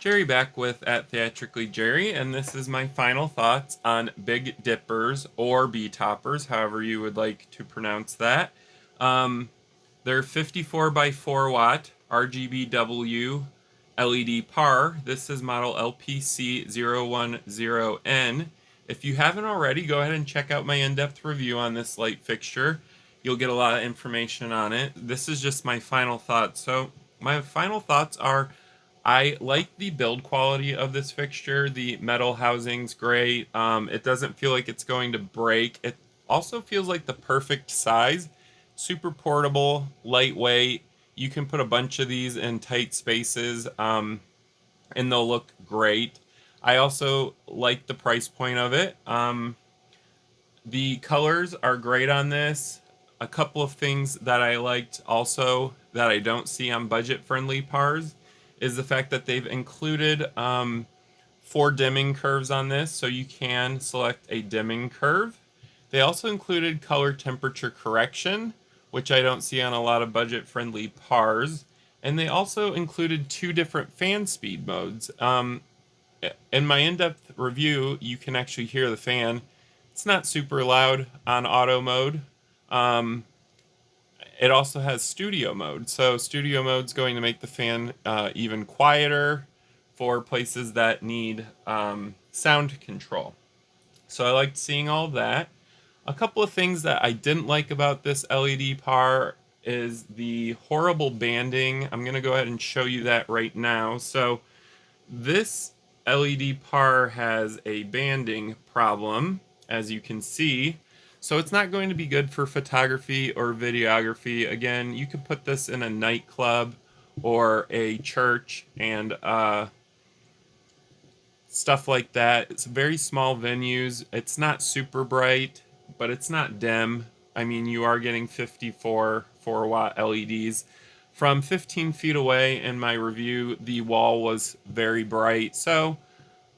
Jerry back with at Theatrically Jerry, and this is my final thoughts on Big Dippers or B-Toppers, however you would like to pronounce that. They're 54 by 4 watt RGBW LED PAR. This is model LPC010N. If you haven't already, go ahead and check out my in-depth review on this light fixture. You'll get a lot of information on it. This is just my final thoughts. So my final thoughts are, I like the build quality of this fixture. The metal housing's great. It doesn't feel like it's going to break. It also feels like the perfect size. Super portable, lightweight. You can put a bunch of these in tight spaces and they'll look great. I also like the price point of it. The colors are great on this. A couple of things that I liked also that I don't see on budget-friendly PARs is the fact that they've included 4 dimming curves on this, so you can select a dimming curve. They also included color temperature correction, which I don't see on a lot of budget-friendly PARs. And they also included 2 different fan speed modes. In my in-depth review, you can actually hear the fan. It's not super loud on auto mode. It also has studio mode, so studio mode is going to make the fan even quieter for places that need sound control. So I liked seeing all that. A couple of things that I didn't like about this LED PAR is the horrible banding. I'm going to go ahead and show you that right now. So this LED PAR has a banding problem, as you can see. So it's not going to be good for photography or videography. Again, you could put this in a nightclub or a church and stuff like that. It's very small venues. It's not super bright, but it's not dim. I mean, you are getting 54 4-watt LEDs. From 15 feet away in my review, the wall was very bright. So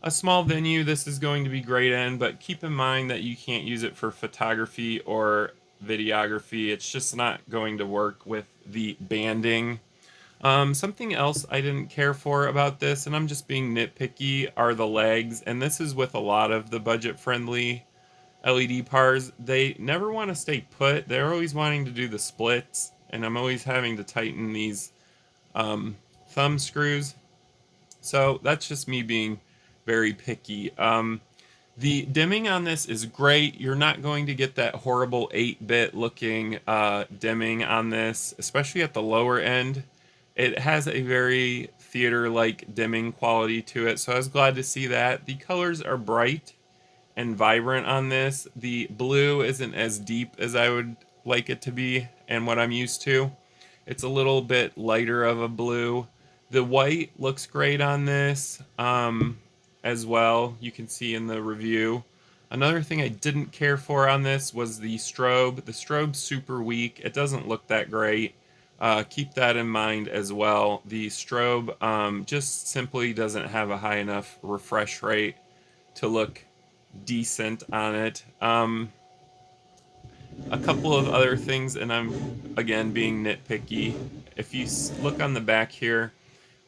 a small venue this is going to be great in, but keep in mind that you can't use it for photography or videography. It's just not going to work with the banding. Something else I didn't care for about this, and I'm just being nitpicky, are the legs. And this is with a lot of the budget-friendly LED PARs. They never want to stay put. They're always wanting to do the splits, and I'm always having to tighten these thumb screws. So that's just me being very picky. The dimming on this is great. You're not going to get that horrible 8-bit looking dimming on this, especially at the lower end. It has a very theater-like dimming quality to it, so I was glad to see that. The colors are bright and vibrant on this. The blue isn't as deep as I would like it to be and what I'm used to. It's a little bit lighter of a blue. The white looks great on this as well. You can see in the review. Another thing I didn't care for on this was the strobe. The strobe's super weak. It doesn't look that great. Keep that in mind as well. The strobe just simply doesn't have a high enough refresh rate to look decent on it. A couple of other things, and I'm again being nitpicky. If you look on the back here,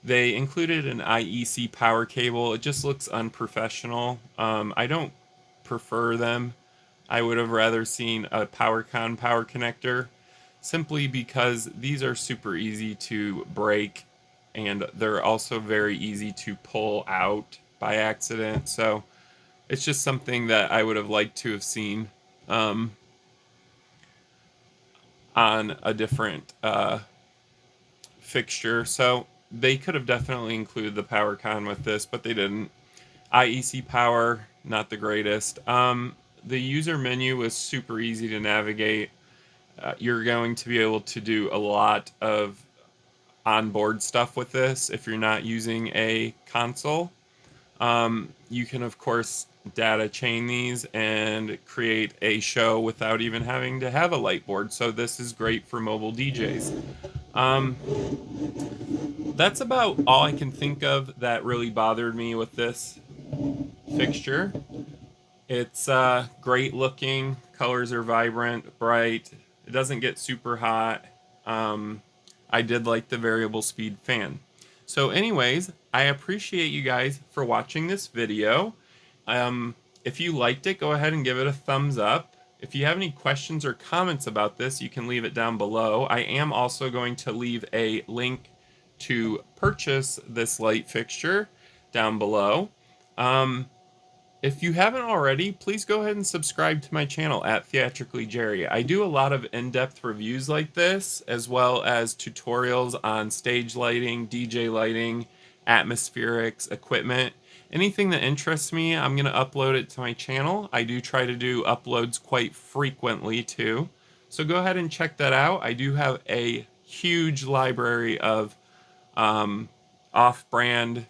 they included an IEC power cable. It just looks unprofessional. I don't prefer them. I would have rather seen a PowerCon power connector, simply because these are super easy to break and they're also very easy to pull out by accident. So it's just something that I would have liked to have seen on a different fixture. So they could have definitely included the PowerCon with this, but they didn't. IEC power, not the greatest. The user menu was super easy to navigate. You're going to be able to do a lot of onboard stuff with this if you're not using a console. You can, of course, data chain these and create a show without even having to have a light board. So this is great for mobile DJs. That's about all I can think of that really bothered me with this fixture. It's great looking. Colors are vibrant, bright. It doesn't get super hot. I did like the variable speed fan. So anyways, I appreciate you guys for watching this video. If you liked it, go ahead and give it a thumbs up. If you have any questions or comments about this, you can leave it down below. I am also going to leave a link to purchase this light fixture down below. If you haven't already, please go ahead and subscribe to my channel at Theatrically Jerry. I do a lot of in-depth reviews like this, as well as tutorials on stage lighting, DJ lighting, atmospherics, equipment. Anything that interests me, I'm going to upload it to my channel. I do try to do uploads quite frequently too. So go ahead and check that out. I do have a huge library of off-brand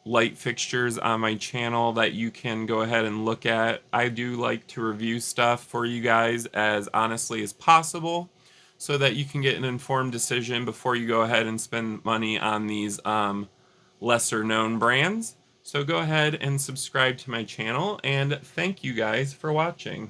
light fixtures on my channel that you can go ahead and look at. I do like to review stuff for you guys as honestly as possible so that you can get an informed decision before you go ahead and spend money on these lesser known brands. So go ahead and subscribe to my channel, and thank you guys for watching.